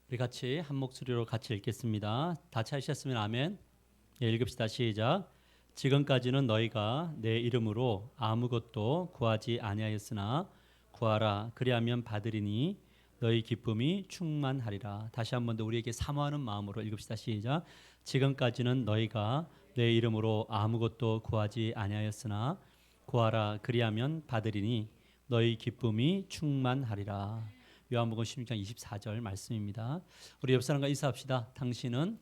우리 같이 한 목소리로 같이 읽겠습니다. 다 찾으셨으면 아멘. 예, 읽읍시다. 시작. 지금까지는 너희가 내 이름으로 아무것도 구하지 아니하였으나 구하라 그리하면 받으리니 너희 기쁨이 충만하리라. 다시 한 번 더 우리에게 사모하는 마음으로 읽읍시다. 시작. 지금까지는 너희가 내 이름으로 아무것도 구하지 아니하였으나 구하라 그리하면 받으리니 너희 기쁨이 충만하리라. 요한복음 16장 24절 말씀입니다. 우리 옆 사람과 인사합시다. 당신은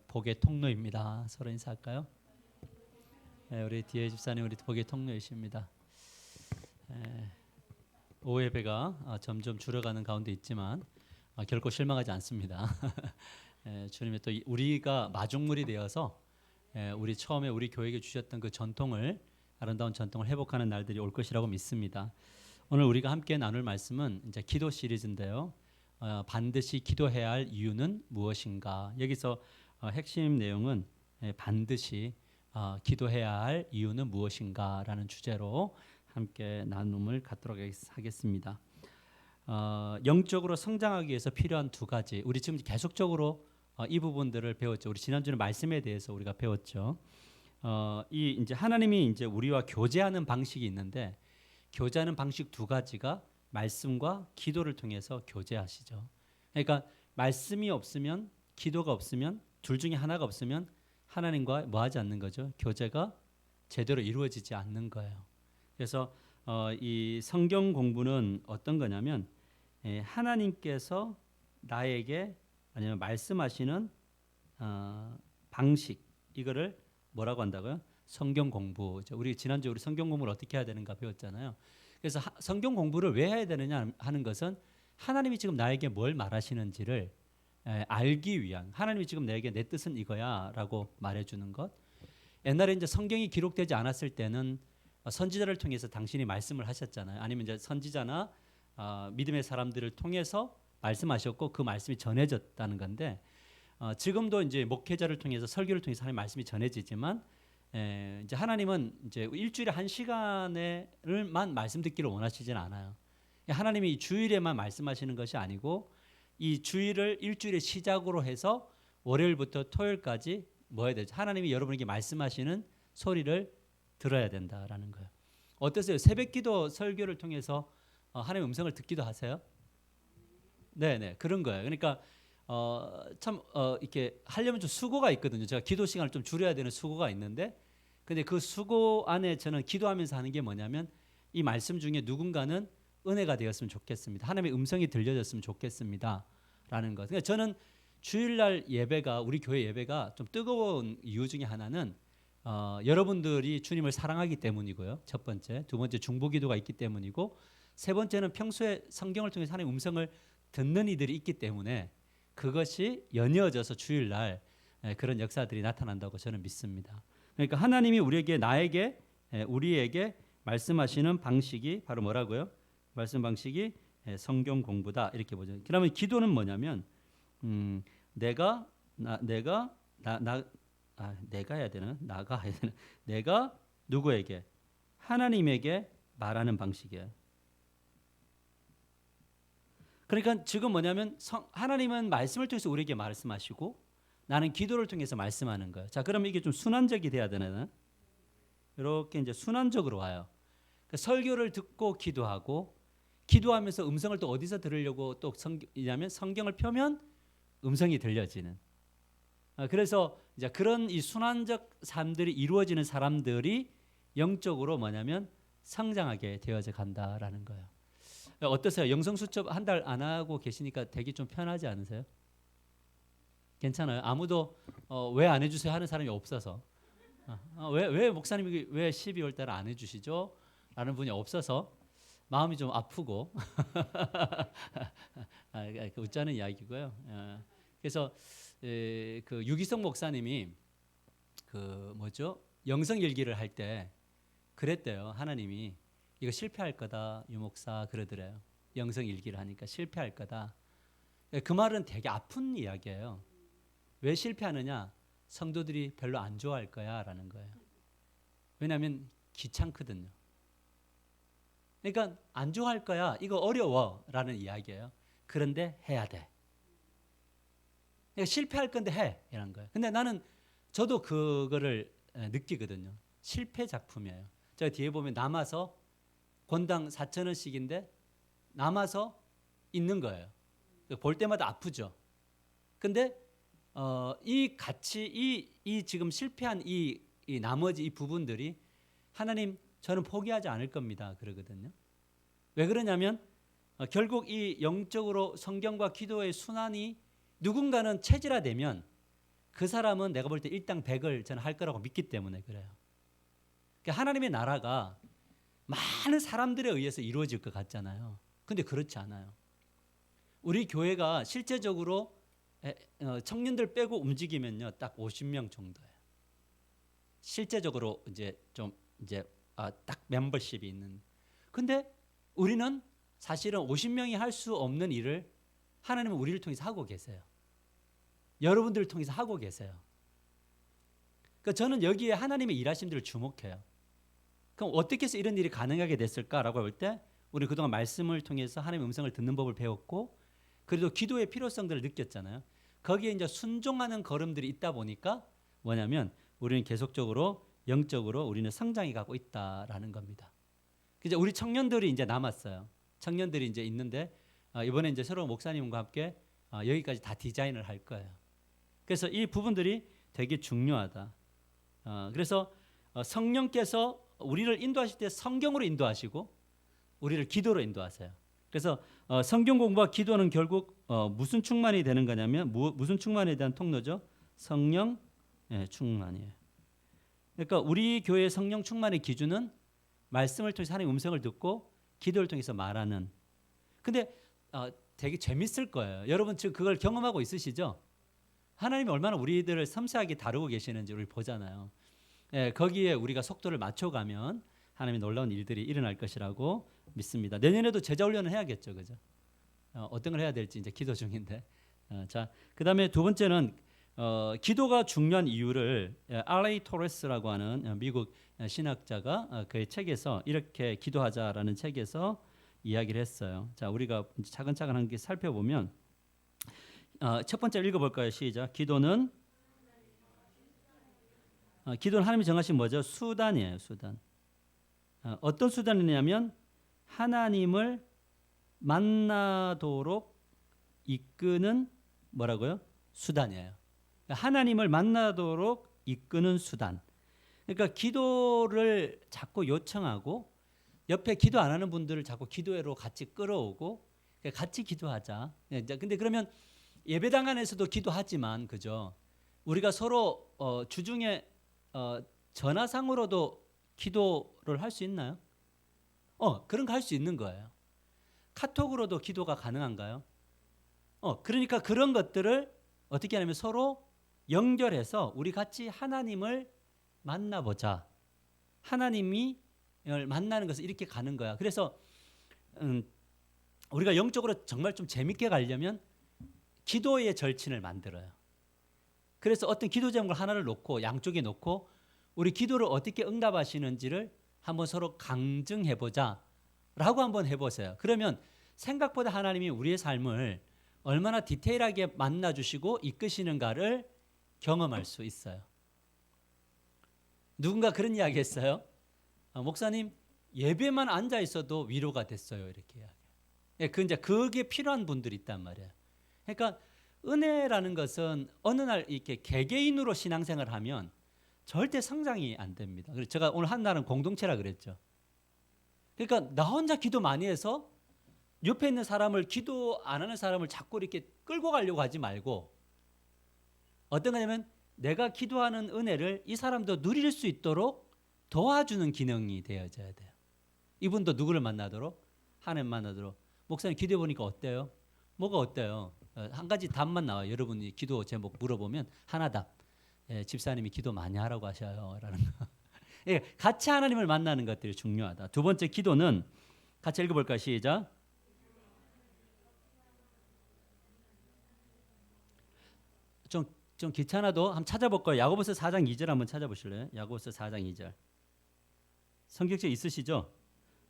복의 통로입니다. 서로 인사할까요? 우리 뒤에 집사님 우리 복의 통로이십니다. 오후 예배가 점점 줄어가는 가운데 있지만 결코 실망하지 않습니다. 주님의 또 우리가 마중물이 되어서 우리 처음에 우리 교회에 주셨던 그 전통을 아름다운 전통을 회복하는 날들이 올 것이라고 믿습니다. 오늘 우리가 함께 나눌 말씀은 이제 기도 시리즈인데요. 반드시 기도해야 할 이유는 무엇인가? 여기서 핵심 내용은 반드시 기도해야 할 이유는 무엇인가라는 주제로 함께 나눔을 갖도록 하겠습니다. 영적으로 성장하기 위해서 필요한 두 가지. 우리 지금 계속적으로 이 부분들을 배웠죠. 우리 지난주에 말씀에 대해서 우리가 배웠죠. 이 이제 하나님이 이제 우리와 교제하는 방식이 있는데. 교제하는 방식 두 가지가 말씀과 기도를 통해서 교제하시죠. 그러니까 말씀이 없으면 기도가 없으면 둘 중에 하나가 없으면 하나님과 뭐 하지 않는 거죠? 교제가 제대로 이루어지지 않는 거예요. 그래서 이 성경 공부는 어떤 거냐면 하나님께서 나에게 아니면 말씀하시는 방식 이거를 뭐라고 한다고요? 성경 공부. 우리 지난주에 우리 성경 공부를 어떻게 해야 되는가 배웠잖아요. 그래서 성경 공부를 왜 해야 되느냐 하는 것은 하나님이 지금 나에게 뭘 말하시는지를 알기 위한, 하나님이 지금 내게 내 뜻은 이거야라고 말해주는 것. 옛날에 이제 성경이 기록되지 않았을 때는 선지자를 통해서 당신이 말씀을 하셨잖아요. 아니면 이제 선지자나 믿음의 사람들을 통해서 말씀하셨고 그 말씀이 전해졌다는 건데 지금도 이제 목회자를 통해서 설교를 통해서 하나님 말씀이 전해지지만 이제 하나님은 이제 일주일에 한 시간을만 말씀 듣기를 원하시진 않아요. 하나님이 주일에만 말씀하시는 것이 아니고 이 주일을 일주일의 시작으로 해서 월요일부터 토요일까지 뭐 해야 되죠? 하나님이 여러분에게 말씀하시는 소리를 들어야 된다라는 거예요. 어떠세요? 새벽기도 설교를 통해서 하나님의 음성을 듣기도 하세요? 네네 그런 거예요. 그러니까 이렇게 하려면 좀 수고가 있거든요. 제가 기도 시간을 좀 줄여야 되는 수고가 있는데, 근데 그 수고 안에 저는 기도하면서 하는 게 뭐냐면 이 말씀 중에 누군가는 은혜가 되었으면 좋겠습니다. 하나님의 음성이 들려졌으면 좋겠습니다라는 것. 그러니까 저는 주일날 예배가 우리 교회 예배가 좀 뜨거운 이유 중에 하나는 여러분들이 주님을 사랑하기 때문이고요. 첫 번째, 두 번째 중보기도가 있기 때문이고, 세 번째는 평소에 성경을 통해서 하나님의 음성을 듣는 이들이 있기 때문에. 그것이 연이어져서 주일날 그런 역사들이 나타난다고 저는 믿습니다. 그러니까 하나님이 우리에게 말씀하시는 방식이 바로 뭐라고요? 말씀 방식이 성경 공부다 이렇게 보죠. 그러면 기도는 뭐냐면 내가 해야 되나? 나가 해야 되나? 내가 누구에게? 하나님에게 말하는 방식이에요. 그러니까 지금 뭐냐면 하나님은 말씀을 통해서 우리에게 말씀하시고 나는 기도를 통해서 말씀하는 거예요. 자, 그러면 이게 좀 순환적이 돼야 되나? 이렇게 이제 순환적으로 와요. 그러니까 설교를 듣고 기도하고 기도하면서 음성을 또 어디서 들으려고 또 성경을 펴면 음성이 들려지는. 그래서 이제 그런 이 순환적 삶들이 이루어지는 사람들이 영적으로 뭐냐면 성장하게 되어져 간다라는 거예요. 어떠세요? 영성수첩 한 달 안 하고 계시니까 되게 좀 편하지 않으세요? 괜찮아요? 아무도 왜 안 해주세요 하는 사람이 없어서 왜 목사님이 왜 12월 달에 안 해주시죠? 라는 분이 없어서 마음이 좀 아프고 웃자는 이야기고요. 그래서 그 유기성 목사님이 그 뭐죠? 영성일기를 할 때 그랬대요. 하나님이 이거 실패할 거다 유목사 그러더래요. 영성일기를 하니까 실패할 거다. 그 말은 되게 아픈 이야기예요. 왜 실패하느냐? 성도들이 별로 안 좋아할 거야 라는 거예요. 왜냐하면 귀찮거든요. 그러니까 안 좋아할 거야 이거 어려워 라는 이야기예요. 그런데 해야 돼. 그러니까 실패할 건데 해 이런 거예요. 근데 저도 그거를 느끼거든요. 실패 작품이에요. 제가 뒤에 보면 남아서 권당 4,000원씩인데 남아서 있는 거예요. 볼 때마다 아프죠. 근데 이 가치, 이 지금 실패한 이 나머지 이 부분들이 하나님 저는 포기하지 않을 겁니다. 그러거든요. 왜 그러냐면 결국 이 영적으로 성경과 기도의 순환이 누군가는 체질화되면 그 사람은 내가 볼 때 일당 백을 저는 할 거라고 믿기 때문에 그래요. 그러니까 하나님의 나라가 많은 사람들에 의해서 이루어질 것 같잖아요. 근데 그렇지 않아요. 우리 교회가 실제적으로 청년들 빼고 움직이면요, 딱 50명 정도예요. 실제적으로 딱 멤버십이 있는. 근데 우리는 사실은 50명이 할 수 없는 일을 하나님은 우리를 통해서 하고 계세요. 여러분들을 통해서 하고 계세요. 그러니까 저는 여기에 하나님의 일하심들을 주목해요. 그럼 어떻게 해서 이런 일이 가능하게 됐을까라고 할 때 우리 그동안 말씀을 통해서 하나님의 음성을 듣는 법을 배웠고 그래도 기도의 필요성들을 느꼈잖아요. 거기에 이제 순종하는 걸음들이 있다 보니까 뭐냐면 우리는 계속적으로 영적으로 우리는 성장해 가고 있다라는 겁니다. 이제 우리 청년들이 이제 남았어요. 청년들이 이제 있는데 이번에 이제 새로운 목사님과 함께 여기까지 다 디자인을 할 거예요. 그래서 이 부분들이 되게 중요하다. 그래서 성령께서 우리를 인도하실 때 성경으로 인도하시고 우리를 기도로 인도하세요. 그래서 성경 공부와 기도는 결국 무슨 충만이 되는 거냐면 무슨 충만에 대한 통로죠? 성령 충만이에요. 그러니까 우리 교회의 성령 충만의 기준은 말씀을 통해서 하나님의 음성을 듣고 기도를 통해서 말하는. 근데 되게 재밌을 거예요. 여러분 지금 그걸 경험하고 있으시죠? 하나님이 얼마나 우리들을 섬세하게 다루고 계시는지 우리 보잖아요. 거기에 우리가 속도를 맞춰가면 하나님의 놀라운 일들이 일어날 것이라고 믿습니다. 내년에도 제자 훈련을 해야겠죠, 그죠? 어떤 걸 해야 될지 이제 기도 중인데. 자, 그다음에 두 번째는 기도가 중요한 이유를 R.A. 토레스라고 하는 미국 신학자가 그의 책에서 이렇게 기도하자라는 책에서 이야기를 했어요. 자, 우리가 차근차근 한 개 살펴보면 첫 번째 읽어볼까요? 시작. 기도는 하나님이 정하신 뭐죠? 수단이에요. 수단. 어떤 수단이냐면 하나님을 만나도록 이끄는 뭐라고요? 수단이에요. 하나님을 만나도록 이끄는 수단. 그러니까 기도를 자꾸 요청하고 옆에 기도 안 하는 분들을 자꾸 기도회로 같이 끌어오고 같이 기도하자. 근데 그러면 예배당 안에서도 기도하지만 그죠? 우리가 서로 주중에 전화상으로도 기도를 할 수 있나요? 그런 거 할 수 있는 거예요. 카톡으로도 기도가 가능한가요? 그러니까 그런 것들을 어떻게 하냐면 서로 연결해서 우리 같이 하나님을 만나보자. 하나님이 만나는 것을 이렇게 가는 거야. 그래서 우리가 영적으로 정말 좀 재밌게 가려면 기도의 절친을 만들어요. 그래서 어떤 기도 제목을 하나를 놓고 양쪽에 놓고 우리 기도를 어떻게 응답하시는지를 한번 서로 강증해보자 라고 한번 해보세요. 그러면 생각보다 하나님이 우리의 삶을 얼마나 디테일하게 만나주시고 이끄시는가를 경험할 수 있어요. 누군가 그런 이야기 했어요. 목사님 예배만 앉아 있어도 위로가 됐어요. 이렇게 이야기해요. 그게 필요한 분들이 있단 말이에요. 그러니까 은혜라는 것은 어느 날 이렇게 개개인으로 신앙생활을 하면 절대 성장이 안 됩니다. 그래서 제가 오늘 한 날은 공동체라 그랬죠. 그러니까 나 혼자 기도 많이 해서 옆에 있는 사람을 기도 안 하는 사람을 자꾸 이렇게 끌고 가려고 하지 말고 어떤 거냐면 내가 기도하는 은혜를 이 사람도 누릴 수 있도록 도와주는 기능이 되어져야 돼요. 이분도 누구를 만나도록? 하나님 만나도록. 목사님 기도해 보니까 어때요? 뭐가 어때요? 한 가지 답만 나와요. 여러분이 기도 제목 물어보면 하나답. 집사님이 기도 많이 하라고 하셔요. 라는 거. 같이 하나님을 만나는 것들이 중요하다. 두 번째 기도는 같이 읽어볼까요? 시작. 좀 귀찮아도 한번 찾아볼까요? 야고보서 4장 2절 한번 찾아보실래요? 야고보서 4장 2절. 성경책 있으시죠?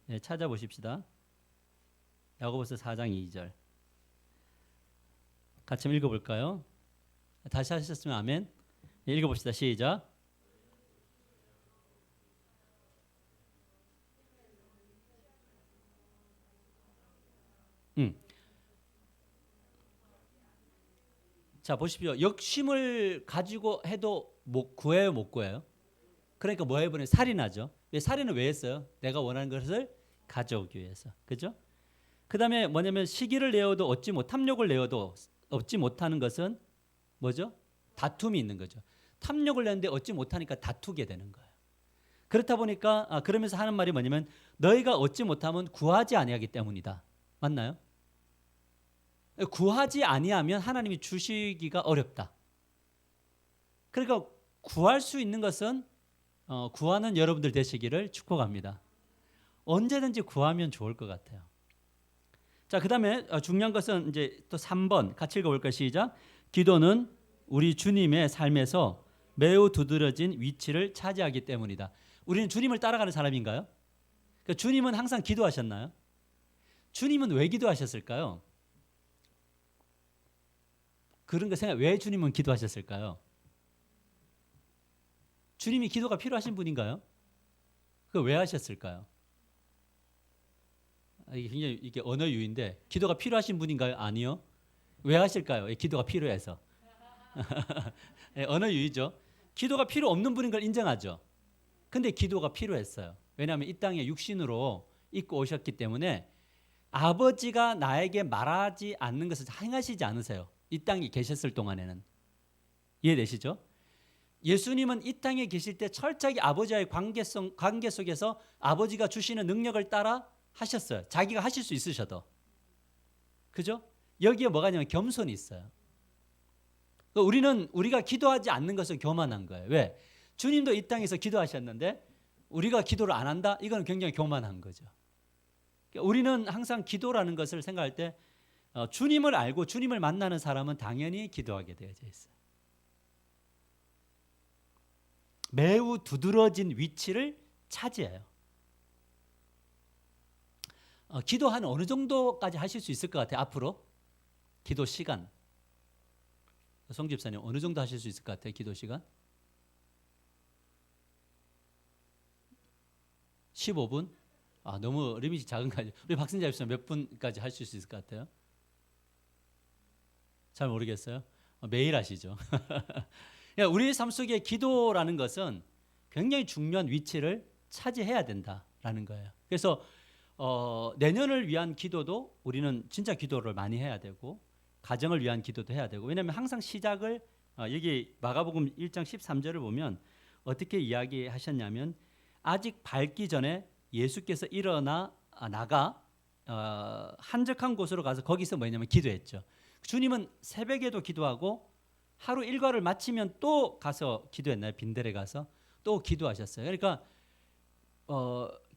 네, 찾아보십시다. 야고보서 4장 2절. 같이 한번 읽어볼까요? 다시 하셨으면 아멘. 읽어봅시다. 시작. 자, 보십시오. 욕심을 가지고 해도 못 구해요, 못 구해요? 그러니까 뭐 해버리면 살인하죠. 왜 살인을 왜 했어요? 내가 원하는 것을 가져오기 위해서. 그죠? 그다음에 뭐냐면 시기를 내어도 얻지 못, 탐욕을 내어도 얻지 못하는 것은 뭐죠? 다툼이 있는 거죠. 탐욕을 내는데 얻지 못하니까 다투게 되는 거예요. 그렇다 보니까 그러면서 하는 말이 뭐냐면 너희가 얻지 못하면 구하지 아니하기 때문이다. 맞나요? 구하지 아니하면 하나님이 주시기가 어렵다. 그러니까 구할 수 있는 것은 구하는 여러분들 되시기를 축복합니다. 언제든지 구하면 좋을 것 같아요. 자, 그다음에 중요한 것은 이제 또 3번 같이 읽어볼까요? 시작. 기도는 우리 주님의 삶에서 매우 두드러진 위치를 차지하기 때문이다. 우리는 주님을 따라가는 사람인가요? 그러니까 주님은 항상 기도하셨나요? 주님은 왜 기도하셨을까요? 그런 거 생각, 왜 주님은 기도하셨을까요? 주님이 기도가 필요하신 분인가요? 그거 왜 하셨을까요? 이게 굉장히 이게 언어 유인데 기도가 필요하신 분인가요? 아니요. 왜 하실까요? 기도가 필요해서. 언어 유희죠. 기도가 필요 없는 분인 걸 인정하죠. 근데 기도가 필요했어요. 왜냐하면 이 땅에 육신으로 입고 오셨기 때문에 아버지가 나에게 말하지 않는 것을 행하시지 않으세요. 이 땅에 계셨을 동안에는. 이해되시죠? 예수님은 이 땅에 계실 때 철저하게 아버지와의 관계 속에서 아버지가 주시는 능력을 따라 하셨어요. 자기가 하실 수 있으셔도. 그죠? 여기에 뭐가 있냐면 겸손이 있어요. 우리가 기도하지 않는 것은 교만한 거예요. 왜? 주님도 이 땅에서 기도하셨는데 우리가 기도를 안 한다? 이건 굉장히 교만한 거죠. 우리는 항상 기도라는 것을 생각할 때 주님을 알고 주님을 만나는 사람은 당연히 기도하게 되어져 있어요. 매우 두드러진 위치를 차지해요. 기도하는 어느 정도까지 하실 수 있을 것 같아요? 앞으로 기도 시간 송 집사님 어느 정도 하실 수 있을 것 같아요? 기도 시간 15분? 너무 리밋이 작은 거 아니에요? 우리 박승자 집사님 몇 분까지 하실 수 있을 것 같아요? 잘 모르겠어요. 매일 하시죠. 우리 삶 속에 기도라는 것은 굉장히 중요한 위치를 차지해야 된다라는 거예요. 그래서 내년을 위한 기도도 우리는 진짜 기도를 많이 해야 되고 가정을 위한 기도도 해야 되고 왜냐하면 항상 시작을 여기 마가복음 1장 13절을 보면 어떻게 이야기하셨냐면 아직 밝기 전에 예수께서 일어나 나가 한적한 곳으로 가서 거기서 뭐냐면 기도했죠. 주님은 새벽에도 기도하고 하루 일과를 마치면 또 가서 기도했나요? 빈들에 가서 또 기도하셨어요. 그러니까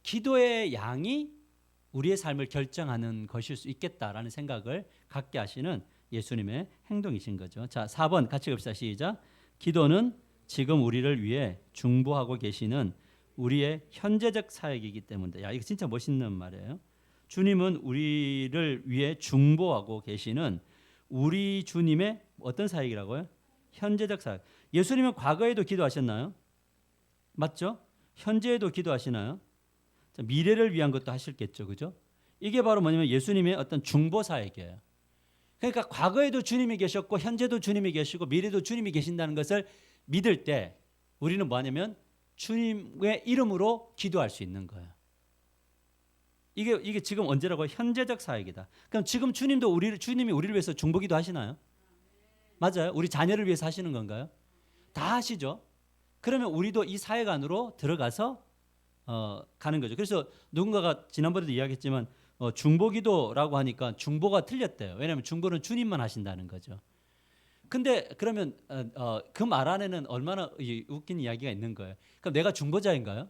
기도의 양이 우리의 삶을 결정하는 것일 수 있겠다라는 생각을 갖게 하시는 예수님의 행동이신 거죠. 자, 4번 같이 읽읍시다. 시작. 기도는 지금 우리를 위해 중보하고 계시는 우리의 현재적 사역이기 때문이다. 이거 진짜 멋있는 말이에요. 주님은 우리를 위해 중보하고 계시는 우리 주님의 어떤 사역이라고요? 현재적 사역. 예수님은 과거에도 기도하셨나요? 맞죠? 현재에도 기도하시나요? 미래를 위한 것도 하실겠죠. 그죠? 이게 바로 뭐냐면 예수님의 어떤 중보 사역이에요. 그러니까 과거에도 주님이 계셨고 현재도 주님이 계시고 미래도 주님이 계신다는 것을 믿을 때 우리는 뭐하냐면 주님의 이름으로 기도할 수 있는 거예요. 이게 지금 언제라고? 현재적 사역이다. 그럼 지금 주님이 우리를 위해서 중보기도 하시나요? 맞아요. 우리 자녀를 위해서 하시는 건가요? 다 하시죠. 그러면 우리도 이 사역 안으로 들어가서 가는 거죠. 그래서 누군가가 지난번에도 이야기했지만 중보기도라고 하니까 중보가 틀렸대요. 왜냐하면 중보는 주님만 하신다는 거죠. 근데 그러면 그 말 안에는 얼마나 웃긴 이야기가 있는 거예요. 그럼 내가 중보자인가요?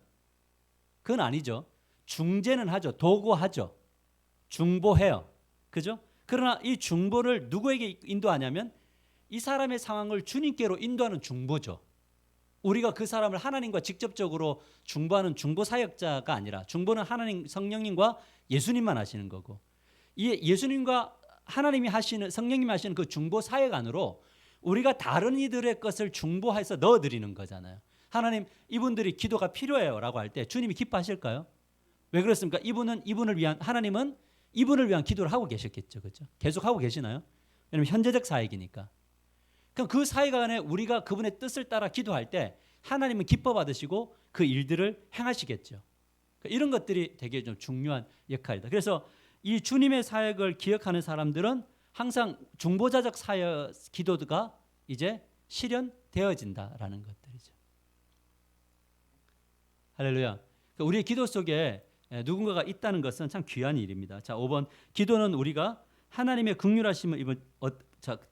그건 아니죠. 중재는 하죠. 도구하죠. 중보해요. 그죠? 그러나 이 중보를 누구에게 인도하냐면 이 사람의 상황을 주님께로 인도하는 중보죠. 우리가 그 사람을 하나님과 직접적으로 중보하는 중보 사역자가 아니라 중보는 하나님 성령님과 예수님만 하시는 거고 이 예수님과 하나님이 하시는 성령님이 하시는 그 중보 사역 안으로 우리가 다른 이들의 것을 중보해서 넣어드리는 거잖아요. 하나님, 이분들이 기도가 필요해요라고 할 때 주님이 기뻐하실까요? 왜 그렇습니까? 하나님은 이분을 위한 기도를 하고 계셨겠죠, 그렇죠? 계속 하고 계시나요? 왜냐하면 현재적 사역이니까. 그럼 그 사역 안에 우리가 그분의 뜻을 따라 기도할 때 하나님은 기뻐 받으시고 그 일들을 행하시겠죠. 그러니까 이런 것들이 되게 좀 중요한 역할이다. 그래서 이 주님의 사역을 기억하는 사람들은 항상 중보자적 사역 기도가 이제 실현되어진다라는 것들이죠. 할렐루야. 그러니까 우리의 기도 속에 누군가가 있다는 것은 참 귀한 일입니다. 자, 5번. 기도는 우리가 하나님의 긍휼하심을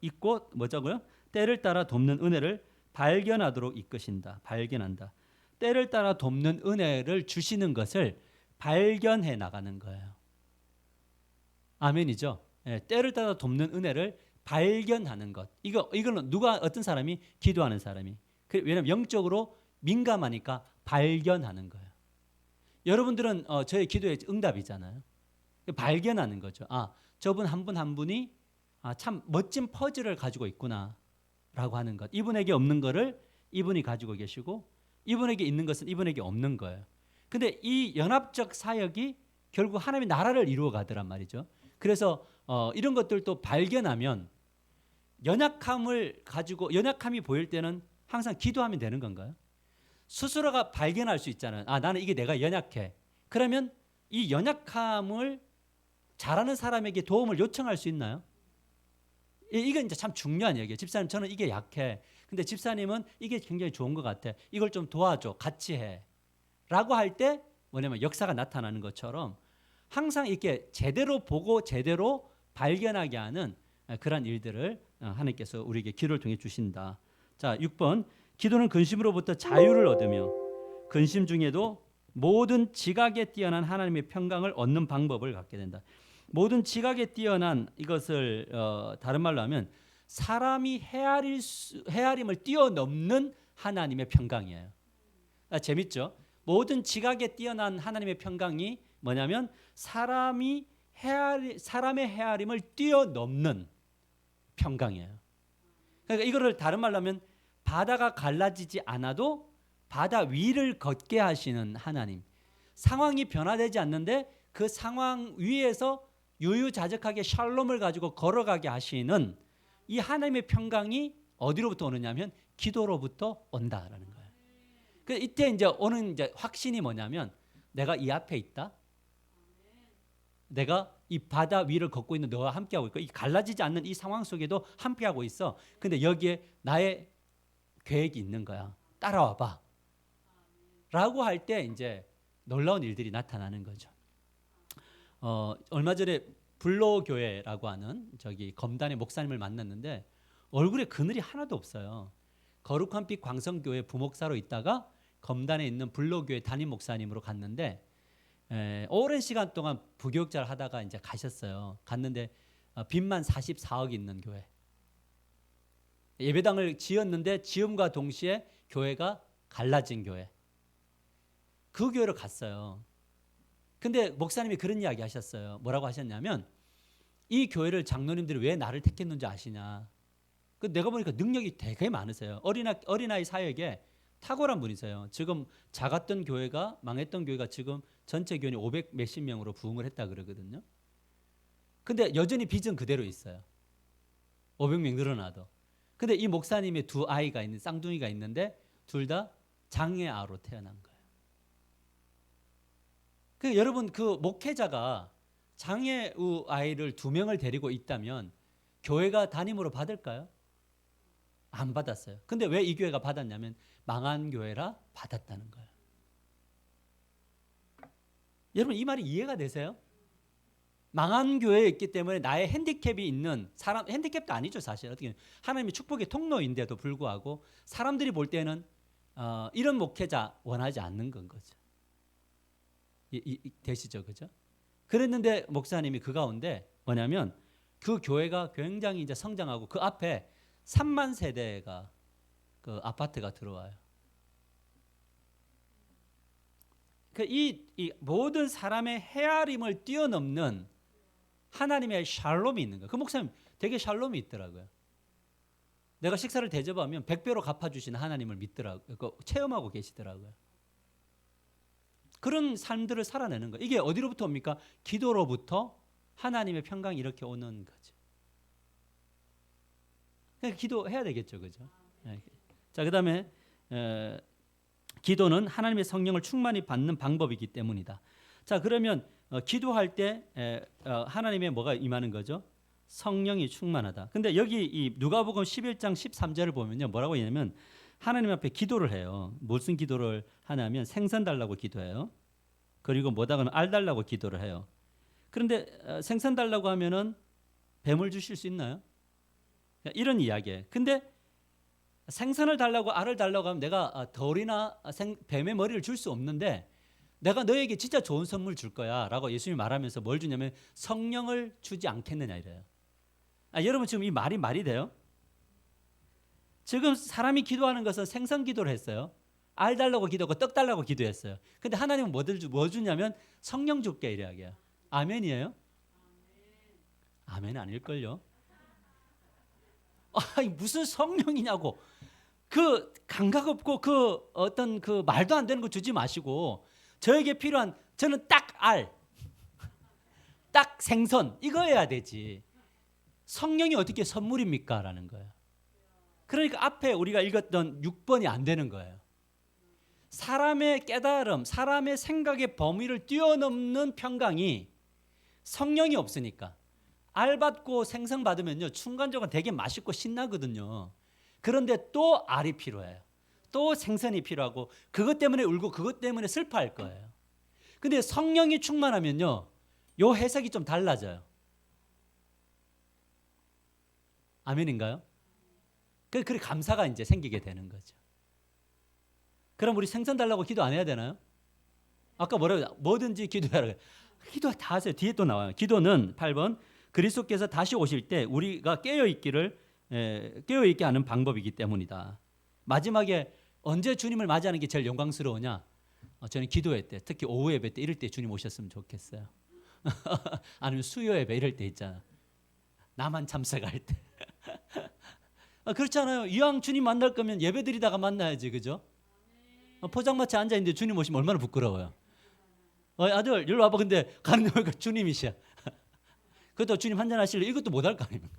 잊고 뭐자고요? 때를 따라 돕는 은혜를 발견하도록 이끄신다. 발견한다. 때를 따라 돕는 은혜를 주시는 것을 발견해 나가는 거예요. 아멘이죠. 때를 따라 돕는 은혜를 발견하는 것. 이거는 누가 어떤 사람이 기도하는 사람이. 왜냐하면 영적으로 민감하니까 발견하는 거예요. 여러분들은 저의 기도의 응답이잖아요. 발견하는 거죠. 저분 한 분 한 분이 참 멋진 퍼즐을 가지고 있구나라고 하는 것. 이분에게 없는 거를 이분이 가지고 계시고 이분에게 있는 것은 이분에게 없는 거예요. 근데 이 연합적 사역이 결국 하나님의 나라를 이루어 가더란 말이죠. 그래서 이런 것들도 발견하면 연약함이 보일 때는 항상 기도하면 되는 건가요? 스스로가 발견할 수 있잖아요. 나는 이게 내가 연약해. 그러면 이 연약함을 잘하는 사람에게 도움을 요청할 수 있나요? 이건 이제 참 중요한 얘기예요. 집사님, 저는 이게 약해. 근데 집사님은 이게 굉장히 좋은 것 같아. 이걸 좀 도와줘. 같이 해. 라고 할 때 뭐냐면 역사가 나타나는 것처럼 항상 이렇게 제대로 보고 제대로 발견하게 하는 그런 일들을 하나님께서 우리에게 기도를 통해 주신다. 자, 6번. 기도는 근심으로부터 자유를 얻으며 근심 중에도 모든 지각에 뛰어난 하나님의 평강을 얻는 방법을 갖게 된다. 모든 지각에 뛰어난 이것을 다른 말로 하면 사람이 헤아림을 뛰어넘는 하나님의 평강이에요. 재밌죠? 모든 지각에 뛰어난 하나님의 평강이 뭐냐면 사람의 헤아림을 뛰어넘는 평강이에요. 그러니까 이거를 다른 말로 하면 바다가 갈라지지 않아도 바다 위를 걷게 하시는 하나님. 상황이 변화되지 않는데 그 상황 위에서 유유자적하게 샬롬을 가지고 걸어가게 하시는 이 하나님의 평강이 어디로부터 오느냐면 기도로부터 온다라는 거예요. 그 이때 이제 오는 이제 확신이 뭐냐면 내가 이 앞에 있다. 내가 이 바다 위를 걷고 있는 너와 함께하고 있고 이 갈라지지 않는 이 상황 속에도 함께하고 있어. 근데 여기에 나의 계획이 있는 거야. 따라와 봐. 라고 할 때 이제 놀라운 일들이 나타나는 거죠. 얼마 전에 불로교회라고 하는 검단의 목사님을 만났는데 얼굴에 그늘이 하나도 없어요. 거룩한 빛 광성교회 부목사로 있다가 검단에 있는 불로교회 담임 목사님으로 갔는데 오랜 시간 동안 부교육자를 하다가 이제 가셨어요. 갔는데 빚만 44억 있는 교회. 예배당을 지었는데 지음과 동시에 교회가 갈라진 교회. 그 교회로 갔어요. 근데 목사님이 그런 이야기 하셨어요. 뭐라고 하셨냐면 이 교회를 장로님들이 왜 나를 택했는지 아시냐. 내가 보니까 능력이 되게 많으세요. 어린아이 사역에 탁월한 분이세요. 지금 작았던 교회가 망했던 교회가 지금 전체 교인이 500 몇십 명으로 부흥을 했다 그러거든요. 근데 여전히 빚은 그대로 있어요. 500명 늘어나도. 근데 이 목사님의 두 아이가 있는 쌍둥이가 있는데 둘 다 장애아로 태어난 거예요. 여러분 그 목회자가 장애우 아이를 2명을 데리고 있다면 교회가 담임으로 받을까요? 안 받았어요. 근데 왜 이 교회가 받았냐면 망한 교회라 받았다는 거예요. 여러분 이 말이 이해가 되세요? 망한 교회에 있기 때문에 나의 핸디캡이 있는 사람, 핸디캡도 아니죠 사실. 어떻게 하나님의 축복의 통로인데도 불구하고 사람들이 볼 때는 이런 목회자 원하지 않는 건 거죠. 되시죠, 그죠? 그랬는데 목사님이 그 가운데 뭐냐면 그 교회가 굉장히 이제 성장하고 그 앞에 3만 세대가 그 아파트가 들어와요. 이 모든 사람의 헤아림을 뛰어넘는 하나님의 샬롬이 있는 거예요. 그 목사님 되게 샬롬이 있더라고요. 내가 식사를 대접하면 100배로 갚아주시는 하나님을 믿더라고요. 체험하고 계시더라고요. 그런 삶들을 살아내는 거예요. 이게 어디로부터 옵니까? 기도로부터 하나님의 평강이 이렇게 오는 거죠. 그러니까 기도해야 되겠죠, 그죠? 자, 그다음에 기도는 하나님의 성령을 충만히 받는 방법이기 때문이다. 자, 그러면 기도할 때 하나님의 뭐가 임하는 거죠? 성령이 충만하다. 근데 여기 이 누가복음 11장 13절을 보면요, 뭐라고 하냐면 하나님 앞에 기도를 해요. 무슨 기도를 하냐면 생선 달라고 기도해요. 그리고 뭐다 그러면 알 달라고 기도를 해요. 그런데 생선 달라고 하면은 뱀을 주실 수 있나요? 이런 이야기예요. 근데 생선을 달라고 알을 달라고 하면 내가 덜이나 뱀의 머리를 줄 수 없는데 내가 너에게 진짜 좋은 선물 줄 거야 라고 예수님이 말하면서 뭘 주냐면 성령을 주지 않겠느냐 이래요. 여러분 지금 이 말이 돼요? 지금 사람이 기도하는 것은 생선 기도를 했어요. 알 달라고 기도하고 떡 달라고 기도했어요. 근데 하나님은 뭐 주냐면 성령 줄게 이래 이야기야. 아멘이에요? 아멘 아닐걸요? 무슨 성령이냐고. 그 감각 없고 그 어떤 그 말도 안 되는 거 주지 마시고 저에게 필요한 저는 딱 알, 딱 생선 이거여야 되지. 성령이 어떻게 선물입니까? 라는 거예요. 그러니까 앞에 우리가 읽었던 6번이 안 되는 거예요. 사람의 깨달음, 사람의 생각의 범위를 뛰어넘는 평강이 성령이 없으니까. 알 받고 생선 받으면요 순간적으로 되게 맛있고 신나거든요. 그런데 또 알이 필요해요. 또 생선이 필요하고 그것 때문에 울고 그것 때문에 슬퍼할 거예요. 근데 성령이 충만하면요 요 해석이 좀 달라져요. 아멘인가요? 그래 감사가 이제 생기게 되는 거죠. 그럼 우리 생선 달라고 기도 안 해야 되나요? 아까 뭐라고 뭐든지 기도하라. 기도 다 하세요. 뒤에 또 나와요. 기도는 8번 그리스도께서 다시 오실 때 우리가 깨어있게 하는 방법이기 때문이다. 마지막에 언제 주님을 맞이하는 게 제일 영광스러우냐? 저는 기도회 때, 특히 오후 예배 때 이럴 때 주님 오셨으면 좋겠어요. 아니면 수요 예배 이럴 때 있잖아. 나만 참석할 때. 그렇잖아요. 이왕 주님 만날 거면 예배 드리다가 만나야지, 그죠? 포장마차에 앉아 있는데 주님 오시면 얼마나 부끄러워요. 아들, 이리 와봐. 근데 가는 데가 주님이시야. 그것도 주님 한잔 하실래? 이것도 못할 거 아닙니까?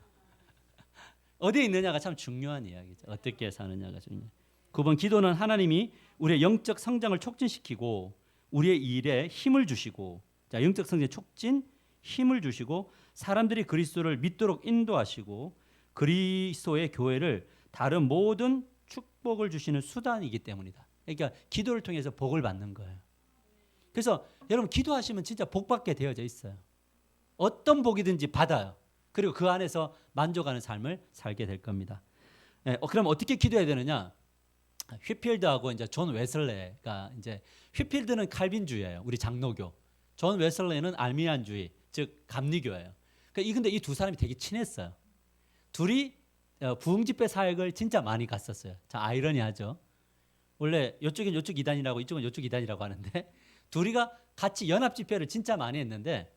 어디에 있느냐가 참 중요한 이야기죠. 어떻게 사느냐가 중요해요. 9번 기도는 하나님이 우리의 영적 성장을 촉진시키고 우리의 일에 힘을 주시고, 자, 영적 성장 촉진, 힘을 주시고 사람들이 그리스도를 믿도록 인도하시고 그리스도의 교회를 다른 모든 축복을 주시는 수단이기 때문이다. 그러니까 기도를 통해서 복을 받는 거예요. 그래서 여러분 기도하시면 진짜 복 받게 되어져 있어요. 어떤 복이든지 받아요. 그리고 그 안에서 만족하는 삶을 살게 될 겁니다. 그럼 어떻게 기도해야 되느냐? 휘필드하고 이제 존 웨슬레가 이제 휘필드는 칼빈주의예요. 우리 장로교. 존 웨슬레는 알미안주의, 즉 감리교예요. 근데 이 두 사람이 되게 친했어요. 둘이 부흥집회 사역을 진짜 많이 갔었어요. 자, 아이러니하죠. 원래 이쪽은 이쪽 이단이라고 이쪽은 이쪽 이단이라고 하는데 둘이가 같이 연합 집회를 진짜 많이 했는데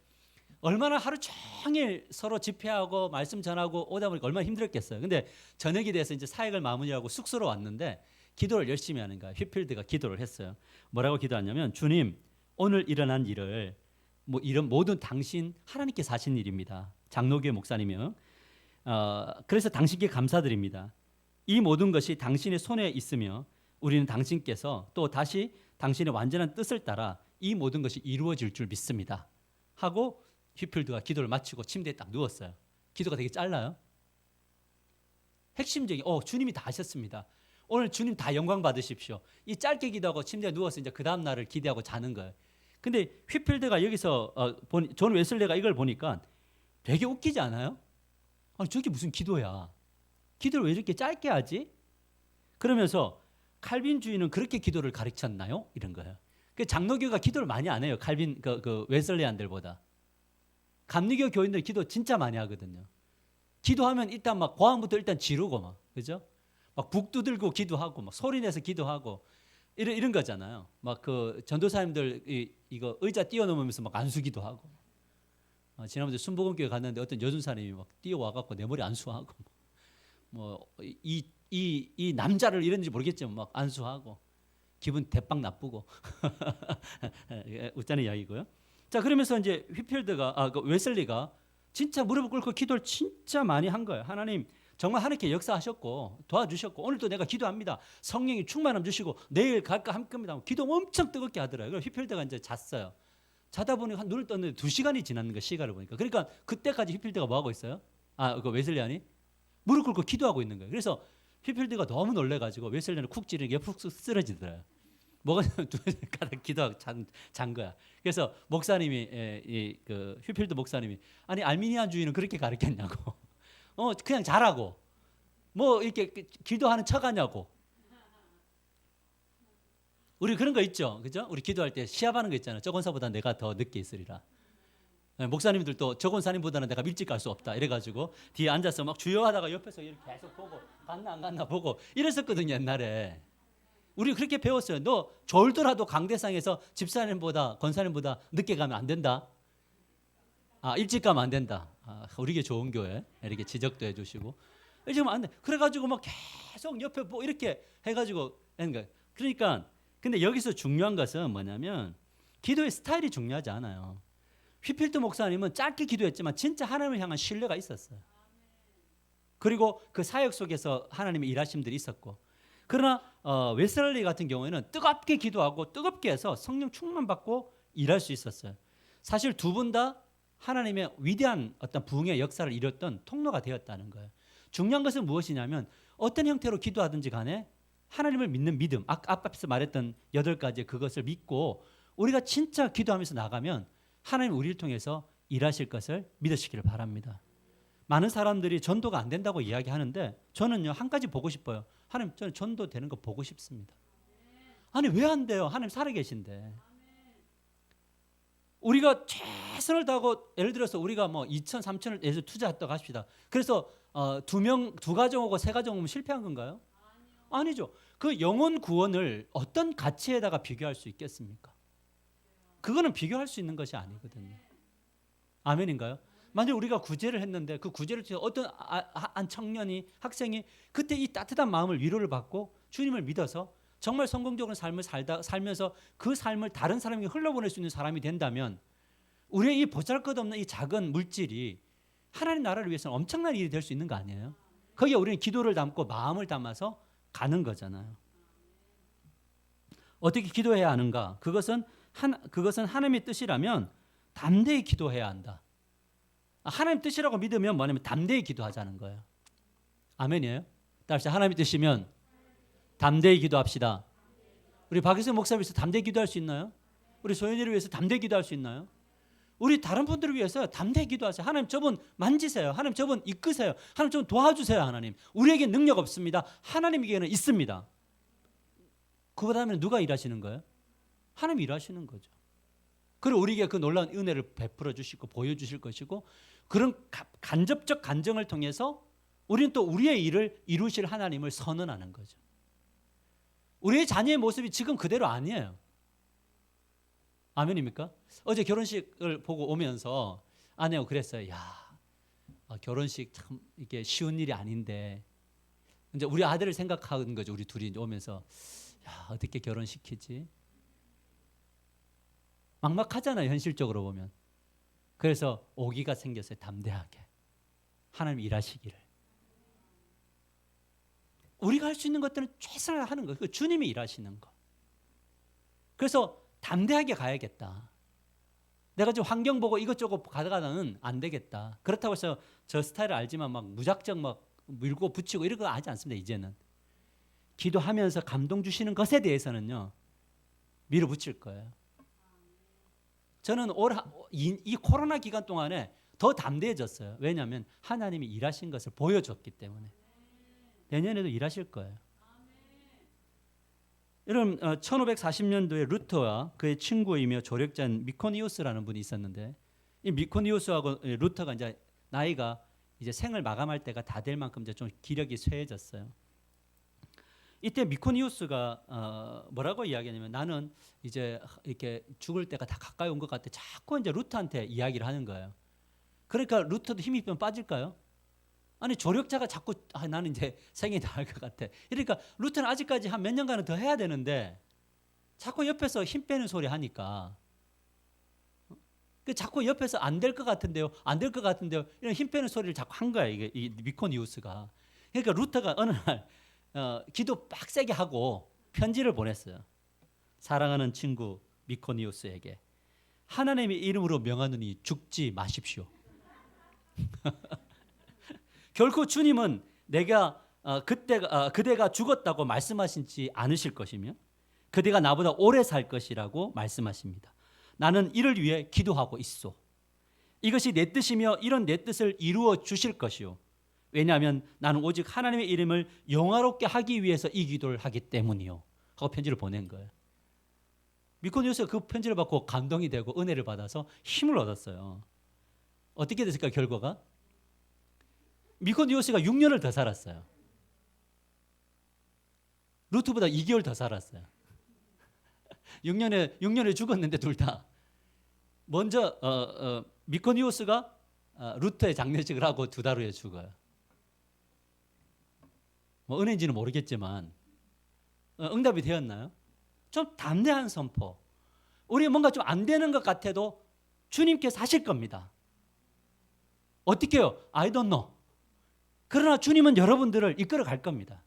얼마나 하루 종일 서로 집회하고 말씀 전하고 오다 보니까 얼마나 힘들었겠어요. 근데 저녁이 돼서 이제 사역을 마무리하고 숙소로 왔는데 기도를 열심히 하는 거야. 휘필드가 기도를 했어요. 뭐라고 기도하냐면 주님 오늘 일어난 일을 이런 모든 당신 하나님께서 하신 일입니다. 장로교회 목사님이요. 그래서 당신께 감사드립니다. 이 모든 것이 당신의 손에 있으며 우리는 당신께서 또 다시 당신의 완전한 뜻을 따라 이 모든 것이 이루어질 줄 믿습니다. 하고 휘필드가 기도를 마치고 침대에 딱 누웠어요. 기도가 되게 짧아요. 핵심적인 주님이 다 하셨습니다. 오늘 주님 다 영광 받으십시오. 이 짧게 기도하고 침대에 누워서 이제 그 다음 날을 기대하고 자는 거예요. 근데 휘필드가 여기서 존 웨슬레가 이걸 보니까 되게 웃기지 않아요? 아니 저게 무슨 기도야? 기도를 왜 이렇게 짧게 하지? 그러면서 칼빈주의는 그렇게 기도를 가르쳤나요? 이런 거예요. 그 장로교가 기도를 많이 안 해요. 칼빈 그 웨슬레안들보다. 감리교 교인들 기도 진짜 많이 하거든요. 기도하면 일단 막 고함부터 일단 지르고 막 그죠? 막 북 두들고 기도하고 막 소리내서 기도하고 이런 거잖아요. 막 그 전도사님들 이거 의자 뛰어넘으면서 막 안수기도 하고. 지난번에 순복음교회 갔는데 어떤 여전사님이 막 뛰어와갖고 내 머리 안수하고 뭐이 남자를 이랬는지 모르겠지만 막 안수하고 기분 대빵 나쁘고 웃자는 이야기고요. 자, 그러면서 이제 휘필드가 그 웨슬리가 진짜 무릎을 꿇고 기도를 진짜 많이 한 거예요. 하나님 정말 하나님께 역사하셨고 도와주셨고 오늘도 내가 기도합니다. 성령이 충만함 주시고 내일 갈까 함께합니다. 기도 엄청 뜨겁게 하더라고요. 그래서 휘필드가 이제 잤어요. 자다 보니 한 눈을 떴는데 2시간이 지났는 거 시간을 보니까. 그러니까 그때까지 휘필드가 뭐 하고 있어요? 그 웨슬리안이 무릎 꿇고 기도하고 있는 거예요. 그래서 휘필드가 너무 놀래가지고 웨슬리안을 쿡 찌르게 옆으로 쑥 쓰러지더라고요. 뭐가 가닥 기도하고 잔 거야. 그래서 목사님이 그 휘필드 목사님이 아니 알미니안주의는 그렇게 가르쳤냐고. 그냥 잘하고 뭐 이렇게 기도하는 척하냐고. 우리 그런 거 있죠, 그죠? 우리 기도할 때 시합하는 거 있잖아요. 저 권사보다 내가 더 늦게 있으리라. 목사님들도 저 권사님보다는 내가 일찍 갈 수 없다. 이래가지고 뒤에 앉아서 막 주여하다가 옆에서 이렇게 계속 보고 갔나 안 갔나 보고 이랬었거든요, 옛날에. 우리 그렇게 배웠어요. 너 졸더라도 강대상에서 집사님보다 권사님보다 늦게 가면 안 된다. 일찍 가면 안 된다. 우리게 좋은 교회 이렇게 지적도 해주시고 일찍 가면 안 돼. 그래가지고 막 계속 옆에 뭐 이렇게 해가지고 그러니까 근데 여기서 중요한 것은 뭐냐면 기도의 스타일이 중요하지 않아요. 휘필드 목사님은 짧게 기도했지만 진짜 하나님을 향한 신뢰가 있었어요. 그리고 그 사역 속에서 하나님의 일하심들이 있었고 그러나 웨슬리 같은 경우에는 뜨겁게 기도하고 뜨겁게 해서 성령 충만 받고 일할 수 있었어요. 사실 두 분 다 하나님의 위대한 어떤 부흥의 역사를 이뤘던 통로가 되었다는 거예요. 중요한 것은 무엇이냐면 어떤 형태로 기도하든지 간에 하나님을 믿는 믿음, 앞에서 말했던 8가지의 그것을 믿고 우리가 진짜 기도하면서 나가면 하나님 우리를 통해서 일하실 것을 믿으시기를 바랍니다. 많은 사람들이 전도가 안 된다고 이야기하는데 저는요 한 가지 보고 싶어요. 하나님 저는 전도 되는 거 보고 싶습니다. 아니 왜 안 돼요? 하나님 살아계신데. 우리가 최선을 다하고 예를 들어서 우리가 뭐 2천, 3천을 예를 투자했다고 합시다. 그래서 두 가정 오고 세 가정 오면 실패한 건가요? 아니죠. 그 영혼 구원을 어떤 가치에다가 비교할 수 있겠습니까? 그거는 비교할 수 있는 것이 아니거든요. 아멘인가요? 만약 우리가 구제를 했는데 그 구제를 통해 어떤 한 청년이 학생이 그때 이 따뜻한 마음을 위로를 받고 주님을 믿어서 정말 성공적인 삶을 살면서 그 삶을 다른 사람에게 흘려보낼 수 있는 사람이 된다면 우리의 이 보잘것없는 이 작은 물질이 하나님 나라를 위해서는 엄청난 일이 될 수 있는 거 아니에요? 거기에 우리는 기도를 담고 마음을 담아서 가는 거잖아요. 어떻게 기도해야 하는가? 그것은 하나님의 뜻이라면 담대히 기도해야 한다. 하나님 뜻이라고 믿으면 뭐냐면 담대히 기도하자는 거예요. 아멘이에요? 다시 하나님의 뜻이면 담대히 기도합시다. 우리 박희선 목사를 위해서 담대히 기도할 수 있나요? 우리 소연이를 위해서 담대히 기도할 수 있나요? 우리 다른 분들을 위해서 담대히 기도하세요. 하나님 저분 만지세요. 하나님 저분 이끄세요. 하나님 저분 도와주세요. 하나님 우리에게 능력 없습니다. 하나님에게는 있습니다. 그보다는 누가 일하시는 거예요? 하나님 일하시는 거죠. 그리고 우리에게 그 놀라운 은혜를 베풀어 주시고 보여주실 것이고 그런 간접적 간정을 통해서 우리는 또 우리의 일을 이루실 하나님을 선언하는 거죠. 우리의 자녀의 모습이 지금 그대로 아니에요. 아멘입니까? 어제 결혼식을 보고 오면서 아내하고 그랬어요. 결혼식 참 이게 쉬운 일이 아닌데 이제 우리 아들을 생각하는 거죠. 우리 둘이 오면서 어떻게 결혼시키지? 막막하잖아요. 현실적으로 보면. 그래서 오기가 생겼어요. 담대하게 하나님 일하시기를. 우리가 할 수 있는 것들은 최선을 하는 거예요. 주님이 일하시는 거. 그래서 담대하게 가야겠다. 내가 지금 환경 보고 이것저것 가다가는 안 되겠다. 그렇다고 해서 저 스타일을 알지만 막 무작정 막 밀고 붙이고 이런 거 하지 않습니다. 이제는. 기도하면서 감동 주시는 것에 대해서는요. 밀어붙일 거예요. 저는 이 코로나 기간 동안에 더 담대해졌어요. 왜냐하면 하나님이 일하신 것을 보여줬기 때문에. 내년에도 일하실 거예요. 여러분 1540년도에 루터와 그의 친구이며 조력자인 미코니우스라는 분이 있었는데 이 미코니우스하고 루터가 이제 나이가 이제 생을 마감할 때가 다 될 만큼 이제 좀 기력이 쇠해졌어요. 이때 미코니우스가 뭐라고 이야기하냐면 나는 이제 이렇게 죽을 때가 다 가까이 온 것 같아. 자꾸 이제 루터한테 이야기를 하는 거예요. 그러니까 루터도 힘이 좀 빠질까요? 아니 조력자가 자꾸 나는 이제 생이 나을 것 같아. 그러니까 루트는 아직까지 한 몇 년간은 더 해야 되는데 자꾸 옆에서 힘 빼는 소리 하니까 자꾸 옆에서 안 될 것 같은데요, 안 될 것 같은데요, 이런 힘 빼는 소리를 자꾸 한 거야, 이게 이 미코니우스가. 그러니까 루터가 어느 날 기도 빡세게 하고 편지를 보냈어요. 사랑하는 친구 미코니우스에게 하나님의 이름으로 명하노니 죽지 마십시오. 결코 주님은 내가 그대가 죽었다고 말씀하시지 않으실 것이며 그대가 나보다 오래 살 것이라고 말씀하십니다. 나는 이를 위해 기도하고 있소. 이것이 내 뜻이며 이런 내 뜻을 이루어 주실 것이요. 왜냐하면 나는 오직 하나님의 이름을 영화롭게 하기 위해서 이 기도를 하기 때문이요. 하고 편지를 보낸 거예요. 미코니우스가 그 편지를 받고 감동이 되고 은혜를 받아서 힘을 얻었어요. 어떻게 됐을까 결과가? 미코니우스가 6년을 더 살았어요. 루트보다 2개월 더 살았어요. 6년에 죽었는데 둘 다. 먼저 미코니우스가 루터의 장례식을 하고 2달 후에 죽어요. 뭐 은혜인지는 모르겠지만 응답이 되었나요? 좀 담대한 선포. 우리 뭔가 좀 안 되는 것 같아도 주님께서 하실 겁니다. 어떻게 해요? I don't know. 그러나 주님은 여러분들을 이끌어 갈 겁니다.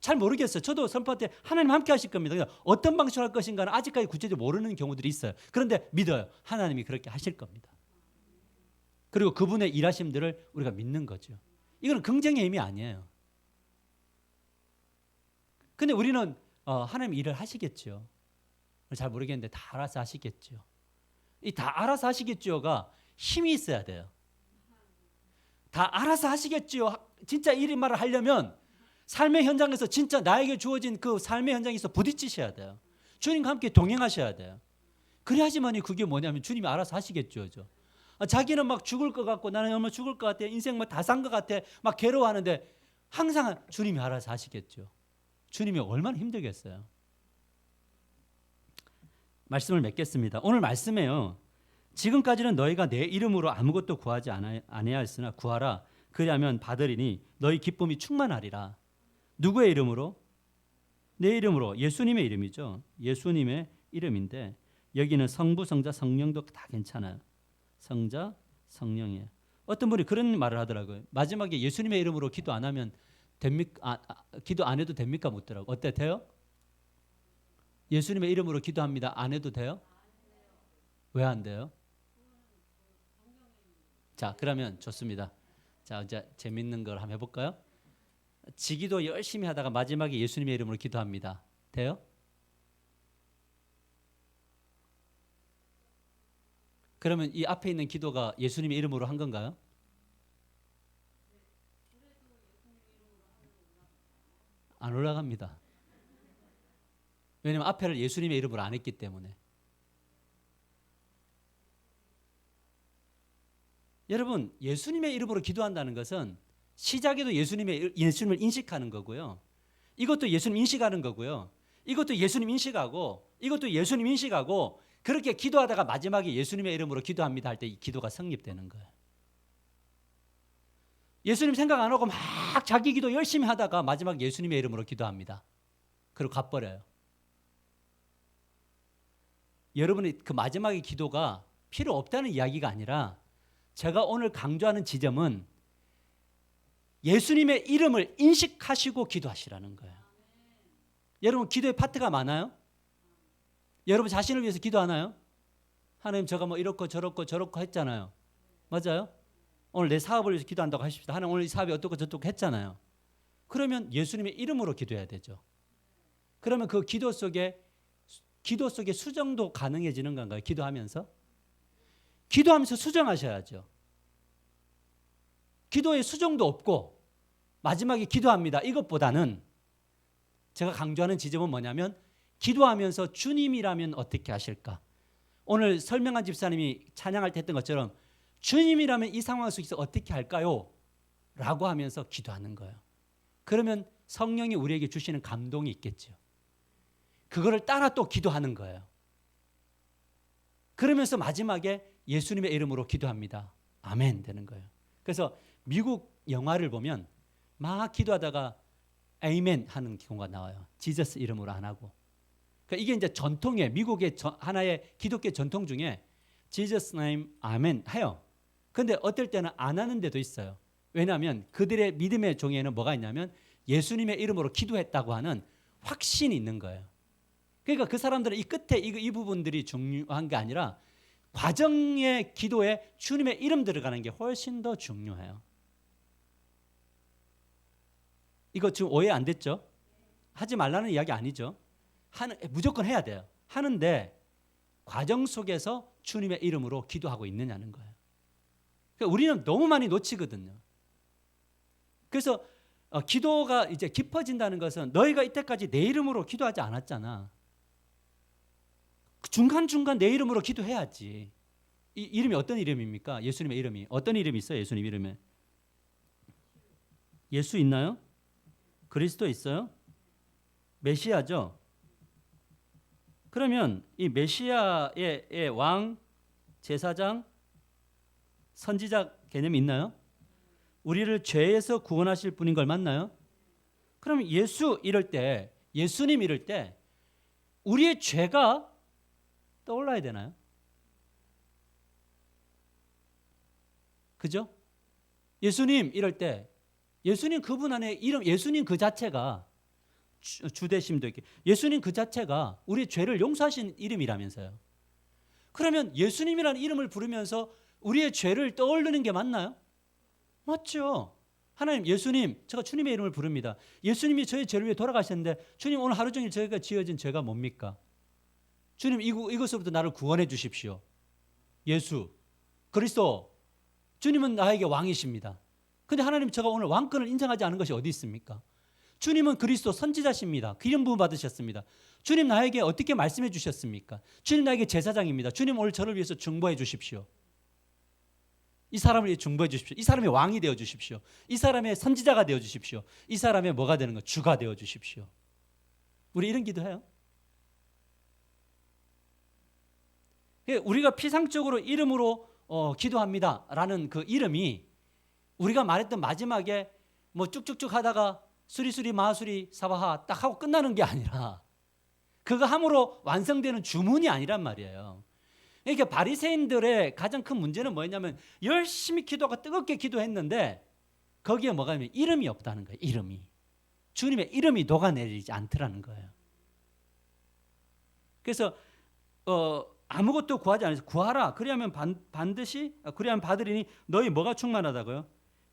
잘 모르겠어요. 저도 선포할 때 하나님 함께 하실 겁니다. 어떤 방식으로 할 것인가는 아직까지 구체적으로 모르는 경우들이 있어요. 그런데 믿어요. 하나님이 그렇게 하실 겁니다. 그리고 그분의 일하심들을 우리가 믿는 거죠. 이건 긍정의 힘이 아니에요. 근데 우리는 하나님 일을 하시겠죠. 잘 모르겠는데 다 알아서 하시겠죠. 이 다 알아서 하시겠죠가 힘이 있어야 돼요. 다 알아서 하시겠죠. 진짜 이 말을 하려면 삶의 현장에서 진짜 나에게 주어진 그 삶의 현장에서 부딪히셔야 돼요. 주님과 함께 동행하셔야 돼요. 그래야지만이 그게 뭐냐면 주님이 알아서 하시겠죠. 자기는 막 죽을 것 같고 나는 얼마 죽을 것 같아. 인생 뭐 다 산 것 같아. 막 괴로워하는데 항상 주님이 알아서 하시겠죠. 주님이 얼마나 힘들겠어요. 말씀을 맺겠습니다. 오늘 말씀에요. 지금까지는 너희가 내 이름으로 아무것도 구하지 아니하였으나 구하라. 그리하면 받으리니 너희 기쁨이 충만하리라. 누구의 이름으로? 내 이름으로. 예수님의 이름이죠. 예수님의 이름인데 여기는 성부, 성자, 성령도 다 괜찮아요. 성자, 성령이에요. 어떤 분이 그런 말을 하더라고요. 마지막에 예수님의 이름으로 기도 안 하면 됩니까? 기도 안 해도 됩니까? 묻더라고요. 어때? 돼요? 예수님의 이름으로 기도합니다. 안 해도 돼요? 왜 안 돼요? 자, 그러면 좋습니다. 자, 이제 재밌는 걸 한번 해볼까요? 지기도 열심히 하다가 마지막에 예수님의 이름으로 기도합니다. 돼요? 그러면 이 앞에 있는 기도가 예수님의 이름으로 한 건가요? 안 올라갑니다. 왜냐하면 앞에를 예수님의 이름으로 안 했기 때문에. 여러분, 예수님의 이름으로 기도한다는 것은 시작에도 예수님을 인식하는 거고요. 이것도 예수님 인식하는 거고요. 이것도 예수님 인식하고 이것도 예수님 인식하고 그렇게 기도하다가 마지막에 예수님의 이름으로 기도합니다 할 때 이 기도가 성립되는 거예요. 예수님 생각 안 하고 막 자기 기도 열심히 하다가 마지막 예수님의 이름으로 기도합니다. 그리고 가버려요. 여러분의 그 마지막의 기도가 필요 없다는 이야기가 아니라 제가 오늘 강조하는 지점은 예수님의 이름을 인식하시고 기도하시라는 거예요. 여러분 기도의 파트가 많아요? 여러분 자신을 위해서 기도하나요? 하나님 제가 뭐 이렇고 저렇고 했잖아요. 맞아요? 오늘 내 사업을 위해서 기도한다고 하십시다. 하나님 오늘 이 사업이 어떻고 저떻고 했잖아요. 그러면 예수님의 이름으로 기도해야 되죠. 그러면 그 기도 속에 수정도 가능해지는 건가요? 기도하면서 수정하셔야죠. 기도에 수정도 없고 마지막에 기도합니다. 이것보다는 제가 강조하는 지점은 뭐냐면 기도하면서 주님이라면 어떻게 하실까? 오늘 설명한 집사님이 찬양할 때 했던 것처럼 주님이라면 이 상황 속에서 어떻게 할까요? 라고 하면서 기도하는 거예요. 그러면 성령이 우리에게 주시는 감동이 있겠죠. 그거를 따라 또 기도하는 거예요. 그러면서 마지막에 예수님의 이름으로 기도합니다. 아멘 되는 거예요. 그래서 미국 영화를 보면 막 기도하다가 아멘 하는 경우가 나와요. 지저스 이름으로 안 하고. 그러니까 이게 이제 전통의 미국의 하나의 기독교 전통 중에 지저스 name 아멘 해요. 근데 어떨 때는 안 하는 데도 있어요. 왜냐하면 그들의 믿음의 종에는 뭐가 있냐면 예수님의 이름으로 기도했다고 하는 확신이 있는 거예요. 그러니까 그 사람들은 이 끝에 이 부분들이 중요한 게 아니라 과정의 기도에 주님의 이름 들어가는 게 훨씬 더 중요해요. 이거 지금 오해 안 됐죠? 하지 말라는 이야기 아니죠. 무조건 해야 돼요. 하는데 과정 속에서 주님의 이름으로 기도하고 있느냐는 거예요. 그러니까 우리는 너무 많이 놓치거든요. 그래서 기도가 이제 깊어진다는 것은 너희가 이때까지 내 이름으로 기도하지 않았잖아. 중간중간 내 이름으로 기도해야지. 이 이름이 어떤 이름입니까? 예수님의 이름이. 어떤 이름이 있어요? 예수님 이름에. 예수 있나요? 그리스도 있어요? 메시아죠? 그러면 이 메시아의 왕, 제사장, 선지자 개념이 있나요? 우리를 죄에서 구원하실 분인 걸 맞나요? 그럼 예수 이럴 때, 예수님 이럴 때 우리의 죄가 떠올라야 되나요? 그죠? 예수님 이럴 때 예수님 그분 안에 이름 예수님 그 자체가 주대심도 있게 예수님 그 자체가 우리의 죄를 용서하신 이름이라면서요. 그러면 예수님이라는 이름을 부르면서 우리의 죄를 떠올리는 게 맞나요? 맞죠. 하나님 예수님 제가 주님의 이름을 부릅니다. 예수님이 저의 죄를 위해 돌아가셨는데 주님 오늘 하루 종일 저희가 지어진 죄가 뭡니까? 주님 이것으로부터 나를 구원해 주십시오. 예수 그리스도 주님은 나에게 왕이십니다. 근데 하나님 제가 오늘 왕권을 인정하지 않은 것이 어디 있습니까? 주님은 그리스도 선지자십니다. 기름 부음 받으셨습니다. 주님 나에게 어떻게 말씀해 주셨습니까? 주님 나에게 제사장입니다. 주님 오늘 저를 위해서 중보해 주십시오. 이 사람을 위해 중보해 주십시오. 이 사람의 왕이 되어 주십시오. 이 사람의 선지자가 되어 주십시오. 이 사람의 뭐가 되는 거? 주가 되어 주십시오. 우리 이런 기도해요? 우리가 피상적으로 이름으로 기도합니다라는 그 이름이 우리가 말했던 마지막에 뭐 쭉쭉쭉 하다가 수리수리 마수리 사바하 딱 하고 끝나는 게 아니라 그거 함으로 완성되는 주문이 아니란 말이에요. 그러니까 바리새인들의 가장 큰 문제는 뭐였냐면 열심히 기도하고 뜨겁게 기도했는데 거기에 뭐가 있냐면 이름이 없다는 거예요. 이름이. 주님의 이름이 녹아내리지 않더라는 거예요. 그래서 아무것도 구하지 않아서 구하라. 그리하면 반드시 그리하면 받으리니 너희 뭐가 충만하다고요?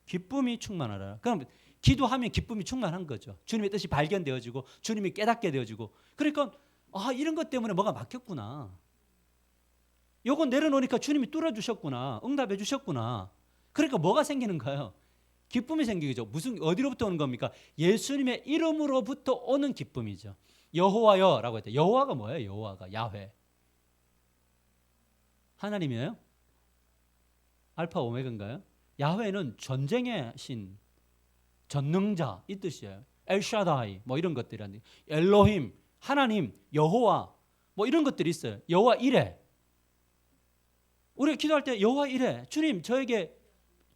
기쁨이 충만하라. 그럼 기도하면 기쁨이 충만한 거죠. 주님의 뜻이 발견되어지고 주님이 깨닫게 되어지고 그러니까 이런 것 때문에 뭐가 막혔구나. 요거 내려놓으니까 주님이 뚫어주셨구나. 응답해 주셨구나. 그러니까 뭐가 생기는가요? 기쁨이 생기죠. 무슨 어디로부터 오는 겁니까? 예수님의 이름으로부터 오는 기쁨이죠. 여호와여라고 했대. 여호와가 뭐예요? 여호와가 야훼. 하나님이에요? 알파 오메가인가요? 야훼는 전쟁의 신, 전능자 이 뜻이에요. 엘샤다이 뭐 이런 것들이 엘로힘, 하나님, 여호와 뭐 이런 것들이 있어요. 여호와 이레. 우리가 기도할 때 여호와 이레. 주님 저에게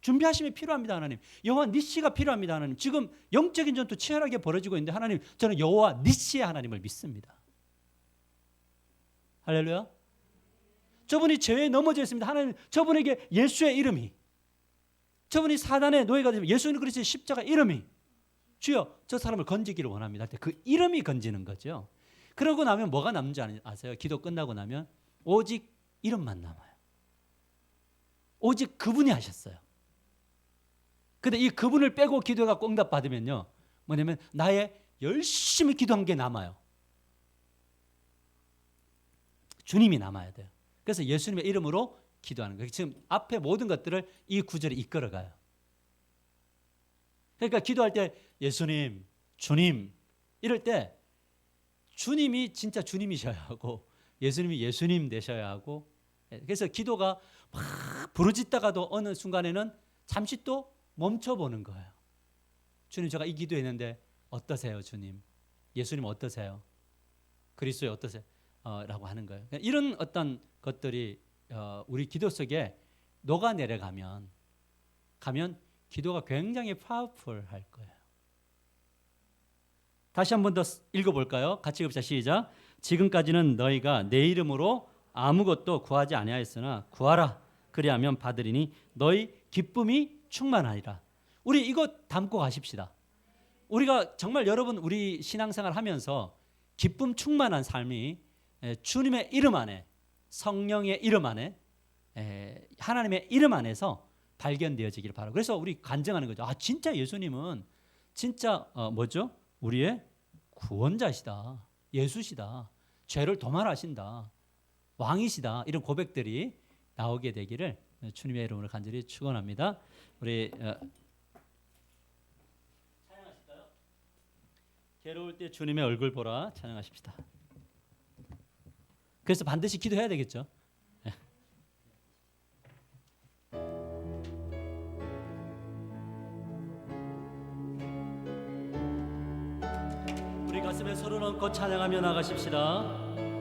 준비하심이 필요합니다. 하나님. 여호와 니시가 필요합니다. 하나님. 지금 영적인 전투 치열하게 벌어지고 있는데 하나님 저는 여호와 니시의 하나님을 믿습니다. 할렐루야. 저분이 죄에 넘어져 있습니다. 하나님 저분에게 예수의 이름이 저분이 사단의 노예가 되면 예수 그리스도의 십자가 이름이 주여 저 사람을 건지기를 원합니다. 그 이름이 건지는 거죠. 그러고 나면 뭐가 남는지 아세요? 기도 끝나고 나면 오직 이름만 남아요. 오직 그분이 하셨어요. 근데 이 그분을 빼고 기도가 응답 받으면요. 뭐냐면 나의 열심히 기도한 게 남아요. 주님이 남아야 돼요. 그래서 예수님의 이름으로 기도하는 거예요. 지금 앞에 모든 것들을 이 구절이 이끌어가요. 그러니까 기도할 때 예수님, 주님 이럴 때 주님이 진짜 주님이셔야 하고 예수님이 예수님 되셔야 하고 그래서 기도가 막 부르짖다가도 어느 순간에는 잠시 또 멈춰보는 거예요. 주님 제가 이 기도했는데 어떠세요 주님? 예수님 어떠세요? 그리스도에 어떠세요? 라고 하는 거예요. 이런 어떤 것들이 우리 기도 속에 녹아내려가면 기도가 굉장히 파워풀할 거예요. 다시 한 번 더 읽어볼까요? 같이 읽읍시다. 시작. 지금까지는 너희가 내 이름으로 아무것도 구하지 아니하였으나 구하라. 그리하면 받으리니 너희 기쁨이 충만하리라. 우리 이거 담고 가십시다. 우리가 정말 여러분 우리 신앙생활 하면서 기쁨 충만한 삶이 주님의 이름 안에, 성령의 이름 안에, 하나님의 이름 안에서 발견되어지기를 바라고. 그래서 우리 간증하는 거죠. 아, 진짜 예수님은 진짜 뭐죠? 우리의 구원자시다, 예수시다, 죄를 도말하신다, 왕이시다, 이런 고백들이 나오게 되기를 주님의 이름으로 간절히 축원합니다. 우리 찬양하실까요? 괴로울 때 주님의 얼굴 보라 찬양하십시다. 그래서 반드시 기도해야 되겠죠. 우리 가슴에 손을 얹고 찬양하며 나가십시다.